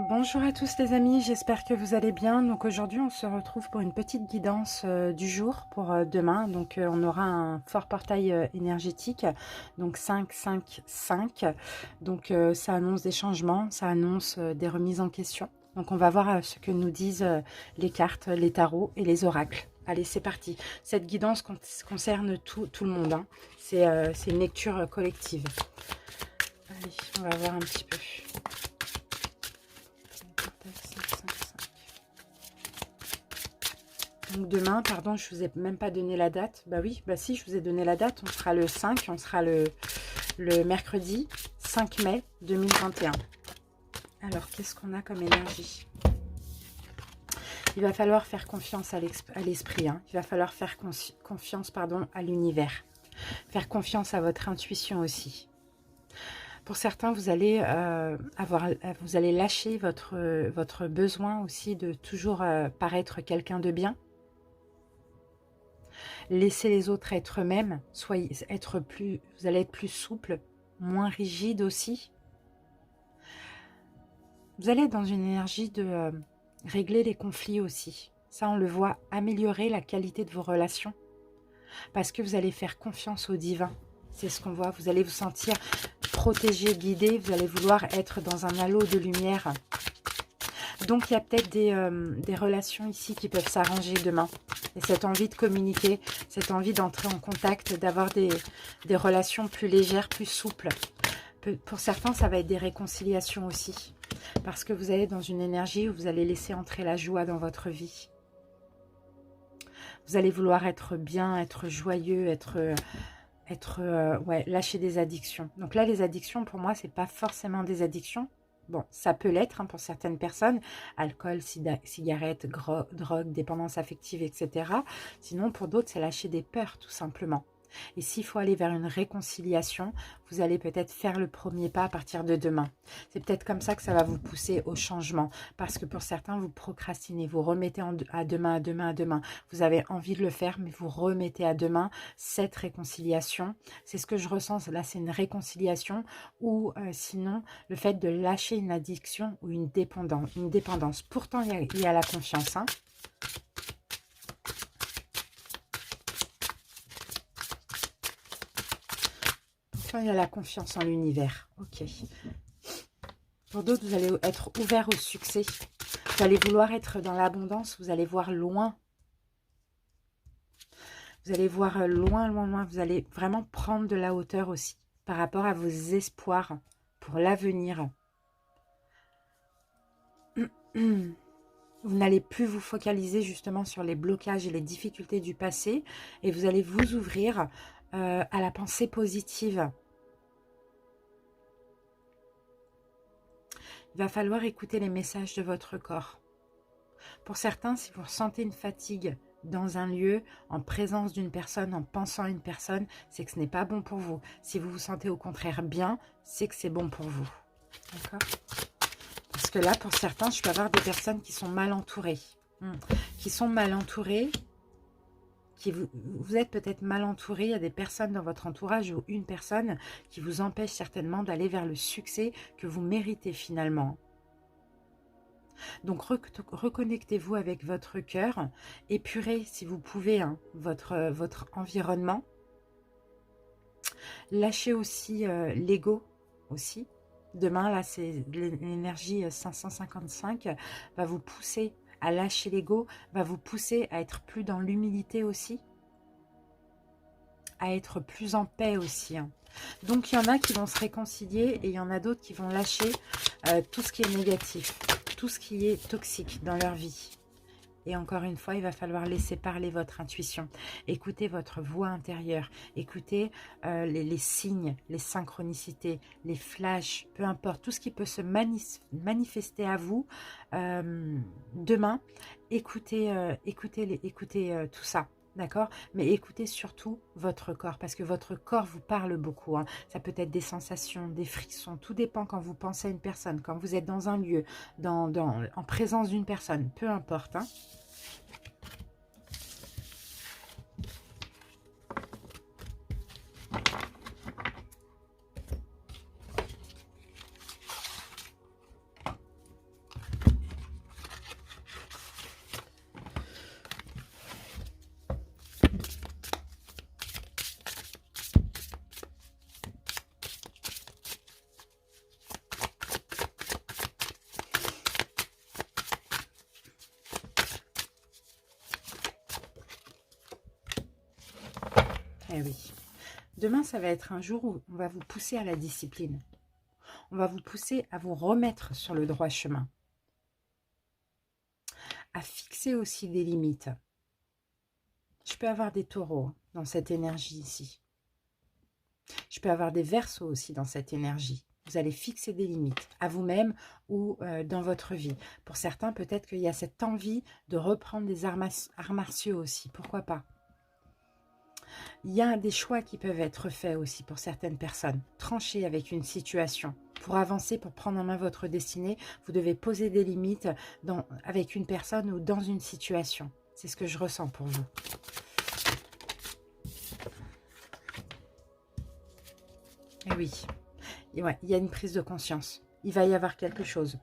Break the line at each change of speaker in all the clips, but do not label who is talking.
Bonjour à tous les amis, j'espère que vous allez bien. Donc aujourd'hui on se retrouve pour une petite guidance du jour pour demain. Donc on aura un fort portail énergétique, donc 5, 5, 5. Donc ça annonce des changements, ça annonce des remises en question. Donc on va voir ce que nous disent les cartes, les tarots et les oracles. Allez, c'est parti. Cette guidance concerne tout le monde, hein. C'est une lecture collective. Allez, on va voir un petit peu. Donc demain, pardon, je vous ai même pas donné la date. Bah oui, bah si, je vous ai donné la date. On sera le 5, on sera le mercredi 5 mai 2021. Alors, qu'est-ce qu'on a comme énergie? Il va falloir faire confiance à l'esprit. Hein. Il va falloir faire confiance, pardon, à l'univers. Faire confiance à votre intuition aussi. Pour certains, vous allez vous allez lâcher votre besoin aussi de toujours paraître quelqu'un de bien. Laissez les autres être eux-mêmes, vous allez être plus souple, moins rigide aussi. Vous allez être dans une énergie de régler les conflits aussi. Ça, on le voit, améliorer la qualité de vos relations. Parce que vous allez faire confiance au divin. C'est ce qu'on voit. Vous allez vous sentir protégé, guidé. Vous allez vouloir être dans un halo de lumière. Donc, il y a peut-être des relations ici qui peuvent s'arranger demain. Et cette envie de communiquer, cette envie d'entrer en contact, d'avoir des relations plus légères, plus souples. Pour certains, ça va être des réconciliations aussi. Parce que vous allez dans une énergie où vous allez laisser entrer la joie dans votre vie. Vous allez vouloir être bien, être joyeux, lâcher des addictions. Donc là, les addictions, pour moi, c'est pas forcément des addictions. Bon, ça peut l'être hein, pour certaines personnes, alcool, cigarettes, drogue, dépendance affective, etc. Sinon, pour d'autres, c'est lâcher des peurs, tout simplement. Et s'il faut aller vers une réconciliation, vous allez peut-être faire le premier pas à partir de demain. C'est peut-être comme ça que ça va vous pousser au changement. Parce que pour certains, vous procrastinez, vous remettez à demain, à demain, à demain. Vous avez envie de le faire, mais vous remettez à demain cette réconciliation. C'est ce que je ressens, là c'est une réconciliation ou sinon le fait de lâcher une addiction ou une dépendance. Pourtant, il y a la confiance, hein. Il y a la confiance en l'univers. Ok. Pour d'autres, vous allez être ouvert au succès. Vous allez vouloir être dans l'abondance. Vous allez voir loin. Vous allez voir loin, loin, loin. Vous allez vraiment prendre de la hauteur aussi par rapport à vos espoirs pour l'avenir. Vous n'allez plus vous focaliser justement sur les blocages et les difficultés du passé. Et vous allez vous ouvrir à la pensée positive. Il va falloir écouter les messages de votre corps. Pour certains, si vous ressentez une fatigue dans un lieu, en présence d'une personne, en pensant à une personne, c'est que ce n'est pas bon pour vous. Si vous vous sentez au contraire bien, c'est que c'est bon pour vous. D'accord ? Parce que là, pour certains, je peux avoir des personnes qui sont mal entourées. Qui sont mal entourées. Vous êtes peut-être mal entouré, il y a des personnes dans votre entourage ou une personne qui vous empêche certainement d'aller vers le succès que vous méritez finalement. Donc reconnectez-vous avec votre cœur, épurez si vous pouvez hein, votre environnement. Lâchez aussi l'ego aussi. Demain, là, c'est l'énergie 555 va vous pousser à lâcher l'ego, va vous pousser à être plus dans l'humilité aussi, à être plus en paix aussi. Hein. Donc, il y en a qui vont se réconcilier et il y en a d'autres qui vont lâcher tout ce qui est négatif, tout ce qui est toxique dans leur vie. Et encore une fois, il va falloir laisser parler votre intuition. Écoutez votre voix intérieure. Écoutez les signes, les synchronicités, les flashs, peu importe. Tout ce qui peut se manifester à vous demain. Écoutez tout ça. D'accord? Mais écoutez surtout votre corps, parce que votre corps vous parle beaucoup. Hein. Ça peut être des sensations, des frissons, tout dépend quand vous pensez à une personne, quand vous êtes dans un lieu, en présence d'une personne, peu importe. Hein. Eh oui. Demain, ça va être un jour où on va vous pousser à la discipline. On va vous pousser à vous remettre sur le droit chemin. À fixer aussi des limites. Je peux avoir des taureaux dans cette énergie ici. Je peux avoir des verseaux aussi dans cette énergie. Vous allez fixer des limites à vous-même ou dans votre vie. Pour certains, peut-être qu'il y a cette envie de reprendre des arts martiaux aussi. Pourquoi pas? Il y a des choix qui peuvent être faits aussi pour certaines personnes. Trancher avec une situation. Pour avancer, pour prendre en main votre destinée, vous devez poser des limites avec une personne ou dans une situation. C'est ce que je ressens pour vous. Et oui, ouais, il y a une prise de conscience. Il va y avoir quelque chose.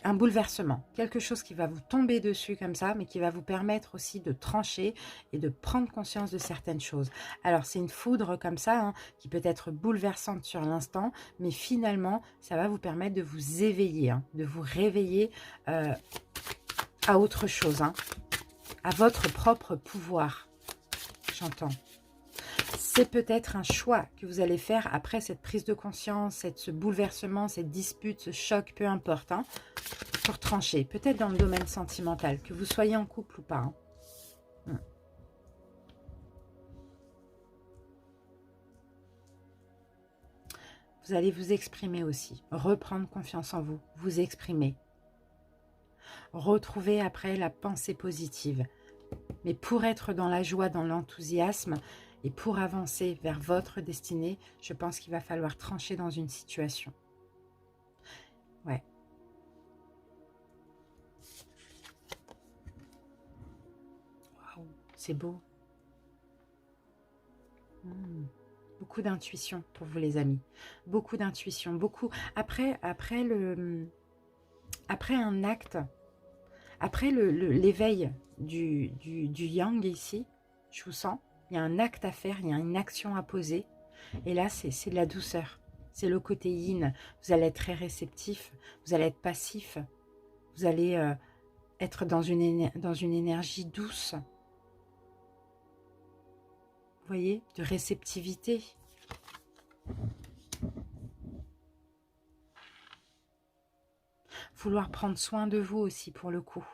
Un bouleversement, quelque chose qui va vous tomber dessus comme ça, mais qui va vous permettre aussi de trancher et de prendre conscience de certaines choses. Alors, c'est une foudre comme ça, hein, qui peut être bouleversante sur l'instant, mais finalement, ça va vous permettre de vous éveiller, hein, de vous réveiller à autre chose, hein, à votre propre pouvoir, j'entends. C'est peut-être un choix que vous allez faire après cette prise de conscience, ce bouleversement, cette dispute, ce choc, peu importe, hein, pour trancher. Peut-être dans le domaine sentimental, que vous soyez en couple ou pas. Hein. Vous allez vous exprimer aussi, reprendre confiance en vous, vous exprimer. Retrouver après la pensée positive. Mais pour être dans la joie, dans l'enthousiasme, et pour avancer vers votre destinée, je pense qu'il va falloir trancher dans une situation. Ouais. Waouh, c'est beau. Beaucoup d'intuition pour vous, les amis. Beaucoup d'intuition, beaucoup. Après un acte, après l'éveil du yang ici, je vous sens, il y a un acte à faire, il y a une action à poser. Et là, c'est de la douceur. C'est le côté yin. Vous allez être très réceptif, vous allez être passif, vous allez être dans une énergie douce. Vous voyez, de réceptivité. Vouloir prendre soin de vous aussi pour le coup.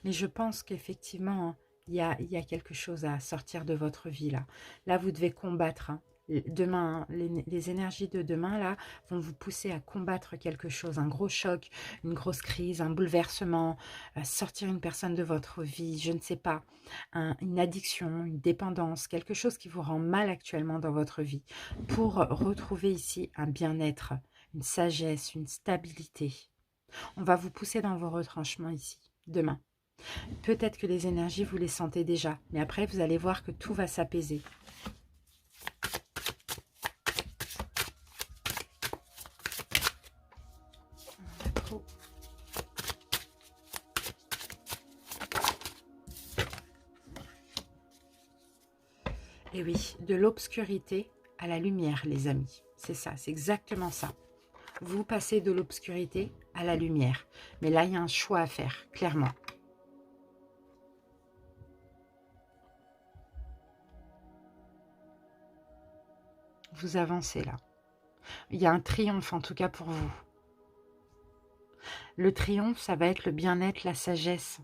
Mais je pense qu'effectivement, il y a quelque chose à sortir de votre vie là. Là, vous devez combattre. Hein. Demain, les énergies de demain là vont vous pousser à combattre quelque chose, un gros choc, une grosse crise, un bouleversement, sortir une personne de votre vie, je ne sais pas, une addiction, une dépendance, quelque chose qui vous rend mal actuellement dans votre vie, pour retrouver ici un bien-être, une sagesse, une stabilité. On va vous pousser dans vos retranchements ici, demain. Peut-être que les énergies, vous les sentez déjà, mais après, vous allez voir que tout va s'apaiser. Et oui, de l'obscurité à la lumière, les amis. C'est ça, c'est exactement ça. Vous passez de l'obscurité à la lumière. Mais là, il y a un choix à faire, clairement. Vous avancez là. Il y a un triomphe, en tout cas pour vous. Le triomphe, ça va être le bien-être, la sagesse.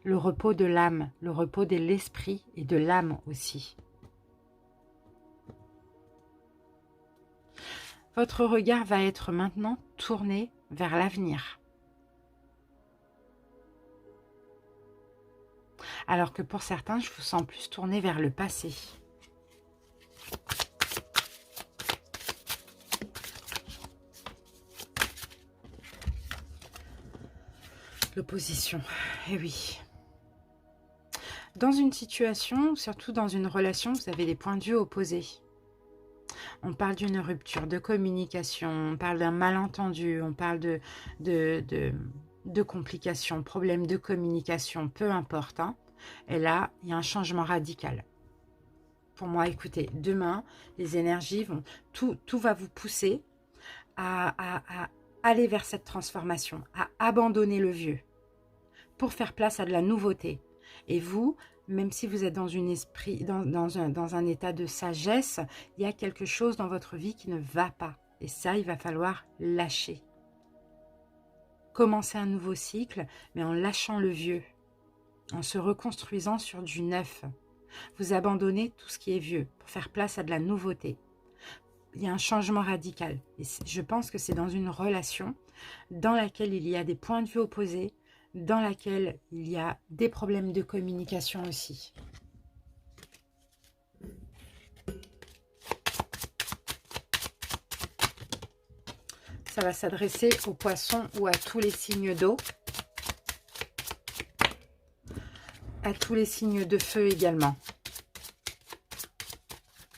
Le repos de l'âme, le repos de l'esprit et de l'âme aussi. Votre regard va être maintenant tourné vers l'avenir. Alors que pour certains, je vous sens plus tourné vers le passé. L'opposition, eh oui. Dans une situation, surtout dans une relation, vous avez des points de vue opposés. On parle d'une rupture de communication, on parle d'un malentendu, on parle de complications, problèmes de communication, peu importe. Hein. Et là, il y a un changement radical. Pour moi, écoutez, demain, les énergies vont... Tout va vous pousser à aller vers cette transformation, à abandonner le vieux pour faire place à de la nouveauté. Et vous, même si vous êtes dans, dans un état de sagesse, il y a quelque chose dans votre vie qui ne va pas. Et ça, il va falloir lâcher. Commencer un nouveau cycle, mais en lâchant le vieux, en se reconstruisant sur du neuf. Vous abandonnez tout ce qui est vieux pour faire place à de la nouveauté. Il y a un changement radical. Et je pense que c'est dans une relation dans laquelle il y a des points de vue opposés, dans laquelle il y a des problèmes de communication aussi. Ça va s'adresser aux poissons ou à tous les signes d'eau. À tous les signes de feu également.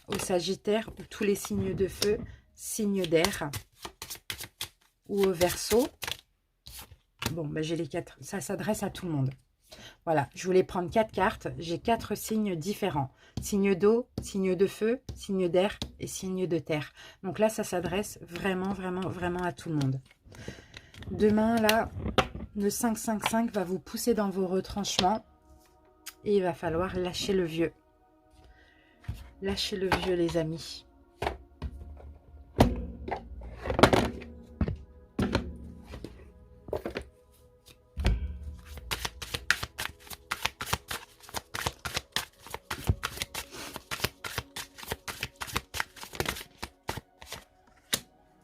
Aux Sagittaires ou tous les signes de feu, signes d'air. Ou au Verseau. Bon, ben j'ai les 4. Ça s'adresse à tout le monde. Voilà, je voulais prendre 4 cartes. J'ai 4 signes différents. Signe d'eau, signe de feu, signe d'air et signe de terre. Donc là, ça s'adresse vraiment, vraiment, vraiment à tout le monde. Demain, là, le 5-5-5 va vous pousser dans vos retranchements. Et il va falloir lâcher le vieux. Lâchez le vieux, les amis.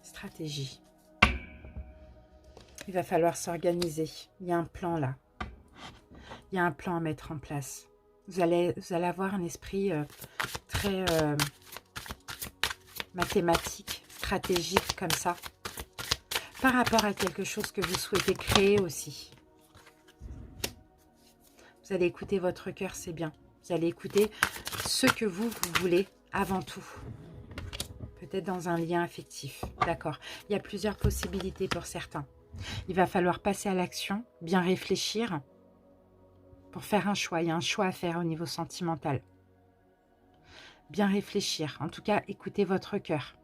Stratégie. Il va falloir s'organiser. Il y a un plan là. Il y a un plan à mettre en place. Vous allez avoir un esprit très mathématique, stratégique comme ça. Par rapport à quelque chose que vous souhaitez créer aussi. Vous allez écouter votre cœur, c'est bien. Vous allez écouter ce que vous voulez avant tout. Peut-être dans un lien affectif. D'accord. Il y a plusieurs possibilités pour certains. Il va falloir passer à l'action, bien réfléchir pour faire un choix. Il y a un choix à faire au niveau sentimental. Bien réfléchir. En tout cas, écoutez votre cœur.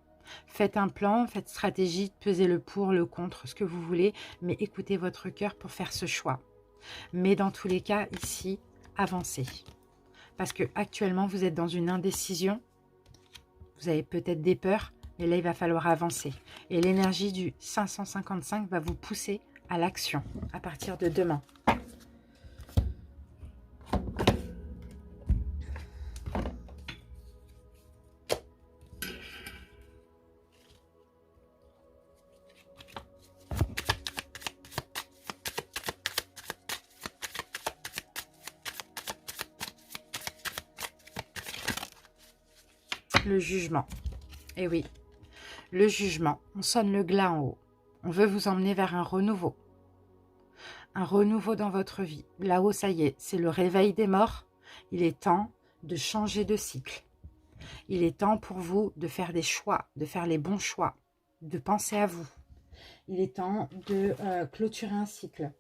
Faites un plan, faites stratégie, pesez le pour, le contre, ce que vous voulez, mais écoutez votre cœur pour faire ce choix. Mais dans tous les cas, ici, avancez. Parce que actuellement, vous êtes dans une indécision. Vous avez peut-être des peurs, mais là, il va falloir avancer. Et l'énergie du 555 va vous pousser à l'action à partir de demain. Le jugement. Eh oui, le jugement. On sonne le glas en haut. On veut vous emmener vers un renouveau. Un renouveau dans votre vie. Là-haut, ça y est, c'est le réveil des morts. Il est temps de changer de cycle. Il est temps pour vous de faire des choix, de faire les bons choix, de penser à vous. Il est temps de clôturer un cycle.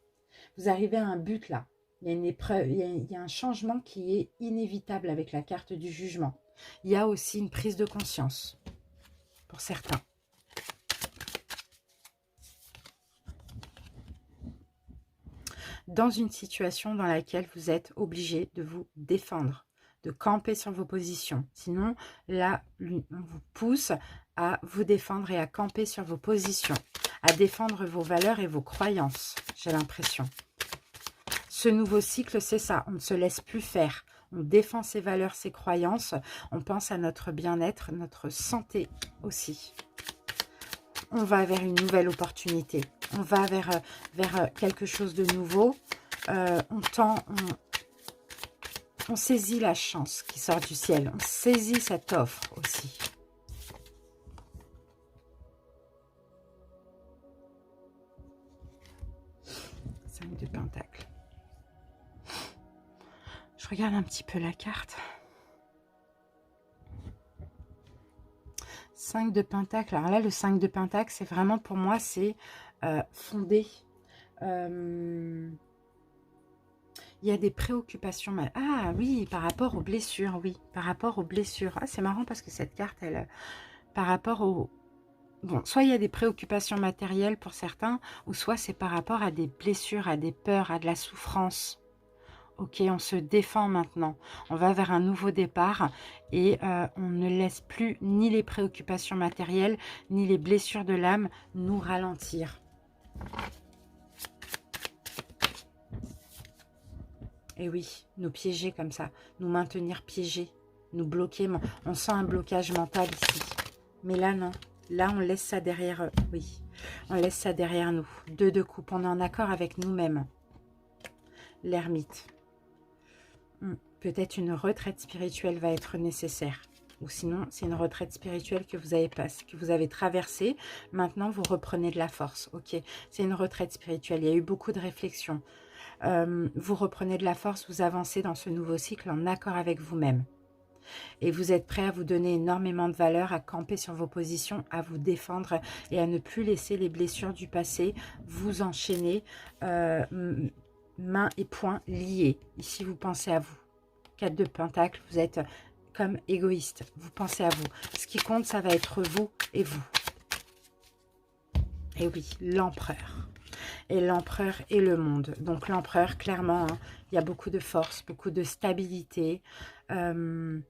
Vous arrivez à un but là. Il y a une épreuve, il y a un changement qui est inévitable avec la carte du jugement. Il y a aussi une prise de conscience pour certains. Dans une situation dans laquelle vous êtes obligé de vous défendre, de camper sur vos positions. Sinon, là, on vous pousse à vous défendre et à camper sur vos positions, à défendre vos valeurs et vos croyances, j'ai l'impression. Ce nouveau cycle, c'est ça, on ne se laisse plus faire. On défend ses valeurs, ses croyances. On pense à notre bien-être, notre santé aussi. On va vers une nouvelle opportunité. On va vers quelque chose de nouveau. On saisit la chance qui sort du ciel. On saisit cette offre aussi. Cinq de Pentacles. Je regarde un petit peu la carte. 5 de Pentacle. Alors là, le 5 de Pentacle, c'est vraiment pour moi, c'est fondé. Il y a des préoccupations. Ah oui, par rapport aux blessures, oui. Par rapport aux blessures. Ah, c'est marrant parce que cette carte, elle, par rapport aux... Bon, soit il y a des préoccupations matérielles pour certains, ou soit c'est par rapport à des blessures, à des peurs, à de la souffrance. Ok, on se défend maintenant. On va vers un nouveau départ et on ne laisse plus ni les préoccupations matérielles, ni les blessures de l'âme nous ralentir. Et oui, nous piéger comme ça, nous maintenir piégés, nous bloquer. On sent un blocage mental ici. Mais là, non. Là, on laisse ça derrière, oui. On laisse ça derrière nous. Deux de coupe, on est en accord avec nous-mêmes. L'ermite. Peut-être une retraite spirituelle va être nécessaire. Ou sinon, c'est une retraite spirituelle que vous avez traversée. Maintenant, vous reprenez de la force. Ok, c'est une retraite spirituelle. Il y a eu beaucoup de réflexions. Vous reprenez de la force, vous avancez dans ce nouveau cycle en accord avec vous-même. Et vous êtes prêt à vous donner énormément de valeur, à camper sur vos positions, à vous défendre et à ne plus laisser les blessures du passé vous enchaîner, mains et poings liés. Ici, vous pensez à vous. 4 de Pentacle, vous êtes comme égoïste. Vous pensez à vous. Ce qui compte, ça va être vous et vous. Et oui, l'empereur. Et l'empereur et le monde. Donc l'empereur, clairement, hein, il y a beaucoup de force, beaucoup de stabilité. On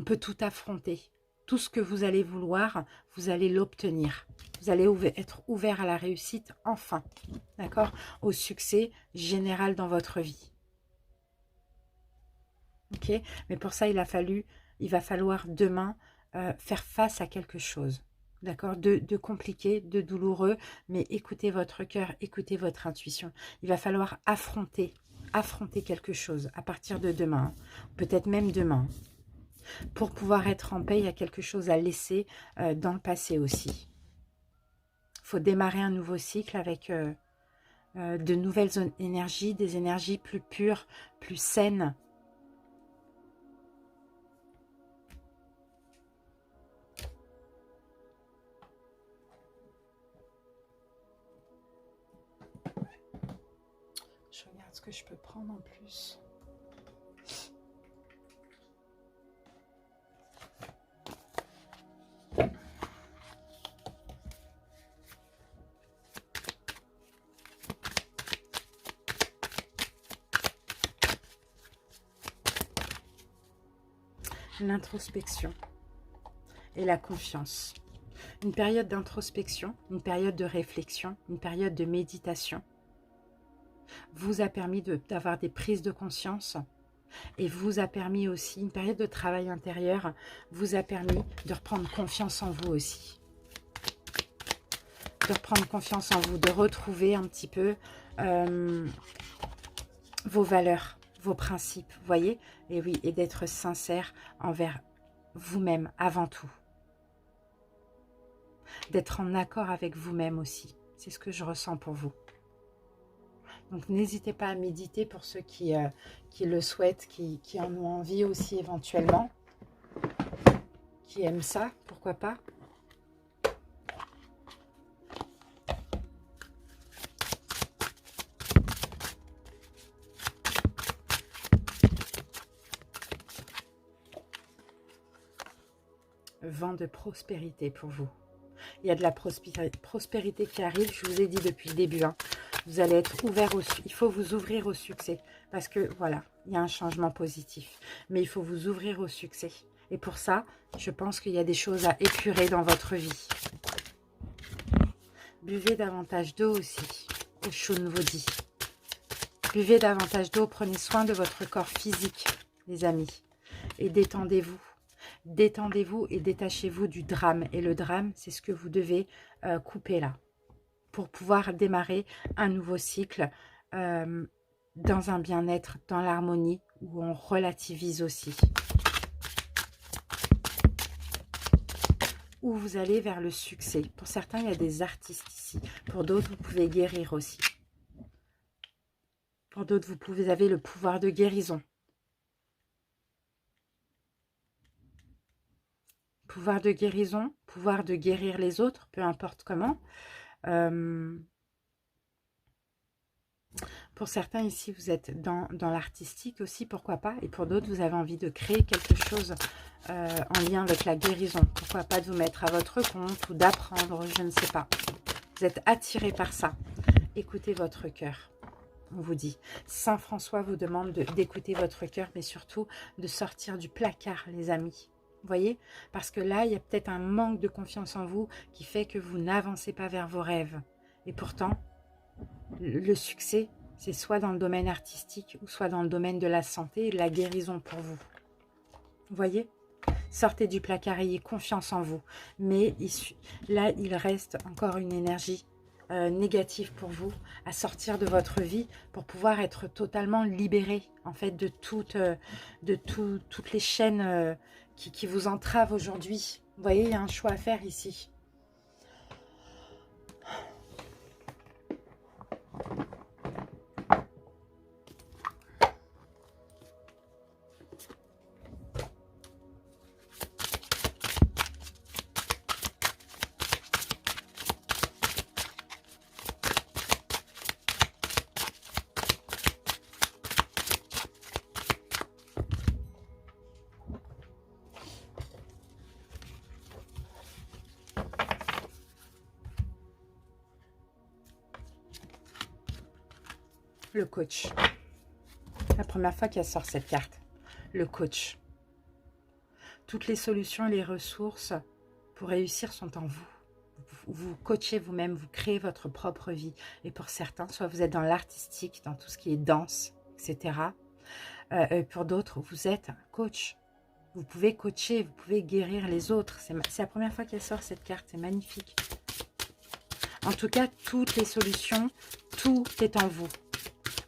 peut tout affronter. Tout ce que vous allez vouloir, vous allez l'obtenir. Vous allez être ouvert à la réussite, enfin. D'accord? Au succès général dans votre vie. Ok? Mais pour ça, il va falloir demain faire face à quelque chose. D'accord, de compliqué, de douloureux, mais écoutez votre cœur, écoutez votre intuition. Il va falloir affronter quelque chose à partir de demain, peut-être même demain. Pour pouvoir être en paix, il y a quelque chose à laisser dans le passé aussi. Il faut démarrer un nouveau cycle avec de nouvelles énergies, des énergies plus pures, plus saines. Je regarde ce que je peux prendre en plus. L'introspection et la confiance. Une période d'introspection, une période de réflexion, une période de méditation vous a permis d'avoir des prises de conscience et vous a permis aussi, une période de travail intérieur, vous a permis de reprendre confiance en vous aussi. De reprendre confiance en vous, de retrouver un petit peu vos valeurs, vos principes, vous voyez? Et oui, et d'être sincère envers vous-même avant tout. D'être en accord avec vous-même aussi. C'est ce que je ressens pour vous. Donc n'hésitez pas à méditer pour ceux qui le souhaitent, qui en ont envie aussi éventuellement. Qui aiment ça, pourquoi pas. Vent de prospérité pour vous. Il y a de la prospérité qui arrive, je vous ai dit depuis le début. Hein. Vous allez être ouvert il faut vous ouvrir au succès. Parce que voilà, il y a un changement positif. Mais il faut vous ouvrir au succès. Et pour ça, je pense qu'il y a des choses à épurer dans votre vie. Buvez davantage d'eau aussi. Oshun vous dit. Buvez davantage d'eau, prenez soin de votre corps physique, les amis. Et détendez-vous. Détendez-vous et détachez-vous du drame. Et le drame, c'est ce que vous devez couper là. Pour pouvoir démarrer un nouveau cycle dans un bien-être, dans l'harmonie, où on relativise aussi. Où vous allez vers le succès. Pour certains, il y a des artistes ici. Pour d'autres, vous pouvez guérir aussi. Pour d'autres, vous avez le pouvoir de guérison. Pouvoir de guérison, pouvoir de guérir les autres, peu importe comment. Pour certains ici, vous êtes dans l'artistique aussi, pourquoi pas. Et pour d'autres, vous avez envie de créer quelque chose en lien avec la guérison. Pourquoi pas de vous mettre à votre compte ou d'apprendre, je ne sais pas. Vous êtes attiré par ça. Écoutez votre cœur. on vous dit. Saint François vous demande d'écouter votre cœur, mais surtout de sortir du placard, les amis. Vous voyez? Parce que là, il y a peut-être un manque de confiance en vous qui fait que vous n'avancez pas vers vos rêves. Et pourtant, le succès, c'est soit dans le domaine artistique ou soit dans le domaine de la santé et de la guérison pour vous. Vous voyez? Sortez du placard, ayez confiance en vous. Mais là, il reste encore une énergie négative pour vous à sortir de votre vie pour pouvoir être totalement libéré en fait de toutes les chaînes qui vous entravent aujourd'hui. Vous voyez, il y a un choix à faire ici. Le coach. La première fois qu'elle sort cette carte. Le coach. Toutes les solutions et les ressources pour réussir sont en vous. Vous coachez vous-même, vous créez votre propre vie. Et pour certains, soit vous êtes dans l'artistique, dans tout ce qui est danse, etc. Pour d'autres, vous êtes un coach. Vous pouvez coacher, vous pouvez guérir les autres. C'est la première fois qu'elle sort cette carte, c'est magnifique. En tout cas, toutes les solutions, tout est en vous.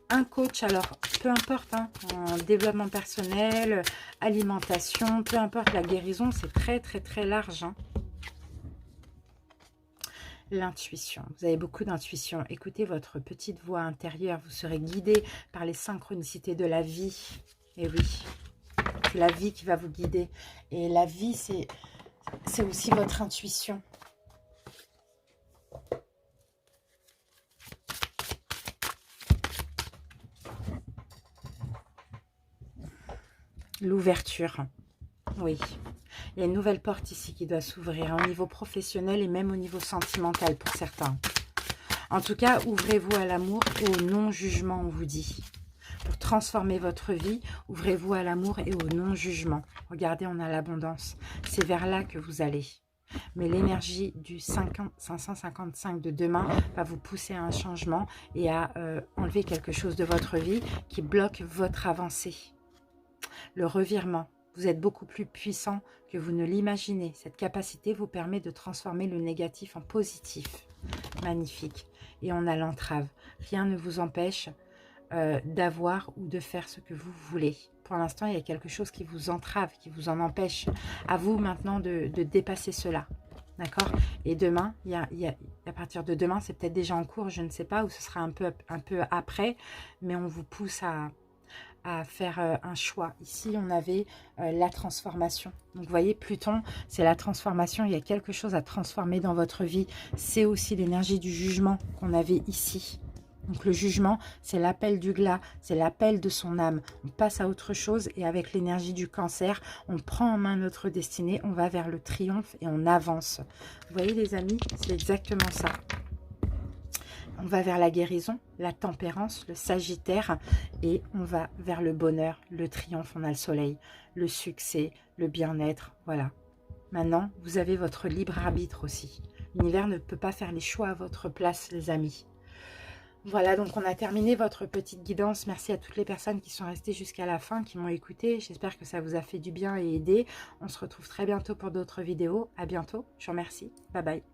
Un coach, alors peu importe, hein, en développement personnel, alimentation, peu importe, la guérison, c'est très très très large. Hein. L'intuition, vous avez beaucoup d'intuition. Écoutez votre petite voix intérieure, vous serez guidé par les synchronicités de la vie. Et oui, c'est la vie qui va vous guider. Et la vie, c'est aussi votre intuition. L'ouverture, oui. Il y a une nouvelle porte ici qui doit s'ouvrir au niveau professionnel et même au niveau sentimental pour certains. En tout cas, ouvrez-vous à l'amour et au non-jugement, on vous dit. Pour transformer votre vie, ouvrez-vous à l'amour et au non-jugement. Regardez, on a l'abondance. C'est vers là que vous allez. Mais l'énergie du 555 de demain va vous pousser à un changement et à enlever quelque chose de votre vie qui bloque votre avancée. Le revirement. Vous êtes beaucoup plus puissant que vous ne l'imaginez. Cette capacité vous permet de transformer le négatif en positif. Magnifique. Et on a l'entrave. Rien ne vous empêche d'avoir ou de faire ce que vous voulez. Pour l'instant, il y a quelque chose qui vous entrave, qui vous en empêche. À vous maintenant de dépasser cela. D'accord? Et demain, à partir de demain, c'est peut-être déjà en cours, je ne sais pas, ou ce sera un peu après, mais on vous pousse à faire un choix. Ici, on avait la transformation. Donc, vous voyez, Pluton, c'est la transformation. Il y a quelque chose à transformer dans votre vie. C'est aussi l'énergie du jugement qu'on avait ici. Donc, le jugement, c'est l'appel du glas, c'est l'appel de son âme. On passe à autre chose et avec l'énergie du cancer, on prend en main notre destinée, on va vers le triomphe et on avance. Vous voyez, les amis, c'est exactement ça. On va vers la guérison, la tempérance, le sagittaire et on va vers le bonheur, le triomphe, on a le soleil, le succès, le bien-être, voilà. Maintenant, vous avez votre libre arbitre aussi. L'univers ne peut pas faire les choix à votre place, les amis. Voilà, donc on a terminé votre petite guidance. Merci à toutes les personnes qui sont restées jusqu'à la fin, qui m'ont écouté. J'espère que ça vous a fait du bien et aidé. On se retrouve très bientôt pour d'autres vidéos. À bientôt. Je vous remercie. Bye bye.